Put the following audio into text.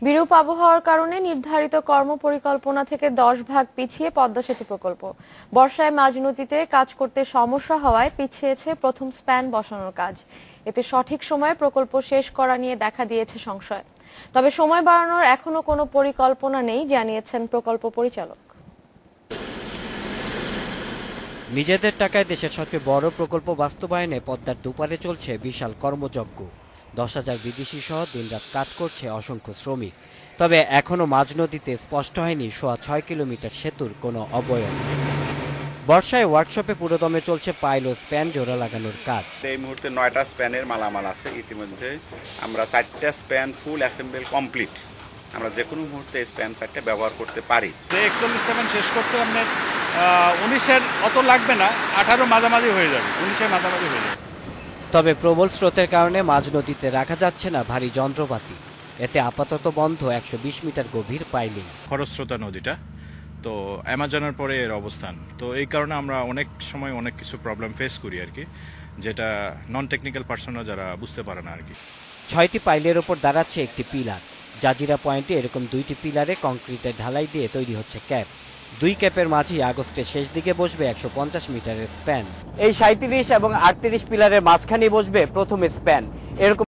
বিরূপ আবহাওয়ার কারণে নির্ধারিত কর্মপরিকল্পনা থেকে 10 ভাগ পিছিয়ে পদ্মা সেতু প্রকল্প। বর্ষায় মাঝ নদীতে কাজ করতে সমস্যা হওয়ায় পিছিয়েছে প্রথম স্প্যান বসানোর কাজ। এতে সঠিক সময়ে প্রকল্প শেষ করা নিয়ে দেখা দিয়েছে সংশয়। তবে সময় বাড়ানোর এখনো কোনো পরিকল্পনা নেই জানিয়েছেন প্রকল্প পরিচালক। নিজেদের টাকায় দেশের সবচেয়ে বড় প্রকল্প বাস্তবায়নে পদ্মার দুপারে চলছে বিশাল কর্মযজ্ঞ। 10,000 বিদেশি সহ দিনরাত কাজ করছে অসংখ্য শ্রমিক। তবে এখনো মাঝ নদীতে স্পষ্ট হয়নি 6.5 কিলোমিটার সেতুর কোনো অবয়ব। বর্ষায় ওয়ার্কশপে পুরোদমে চলছে পাইল ও স্প্যান জোড়া লাগানোর কাজ। এই মুহূর্তে 9টা স্প্যানের মালামাল আছে। ইতিমধ্যে আমরা 4টা স্প্যান ফুল অ্যাসেম্বল কমপ্লিট। আমরা যে কোনো মুহূর্তে স্প্যান 4টা ব্যবহার করতে পারি। যে 41টা স্প্যান শেষ করতে আপনার 19-এর অত লাগবে না, 18 মাঝামাঝি হয়ে যাবে, 19-এর মাঝামাঝি হয়ে যাবে। তবে প্রবল স্রোতের কারণে মাঝ নদীতে রাখা যাচ্ছে না ভারী যন্ত্রপাতি। এতে আপাতত বন্ধ 120 মিটার গভীর পাইলিং। খরস্রোতা নদীটা তো অ্যামাজনের পরে এর অবস্থান, তো এই কারণে আমরা অনেক সময় অনেক কিছু প্রবলেম ফেস করি আর কি, যেটা নন টেকনিক্যাল পার্সনরা যারা বুঝতে পারে না আর কি। 6টি পাইলের ওপর দাঁড়াচ্ছে একটি পিলার। জাজিরা পয়েন্টে এরকম 2টি পিলারে কংক্রিটের ঢালাই দিয়ে তৈরি হচ্ছে ক্যাপ। 2 ক্যাপের মাঝেই আগস্টের শেষ দিকে বসবে 150 মিটারের স্প্যান। এই 37 এবং 38 পিলারের মাঝখানে বসবে প্রথম স্প্যান। এরকম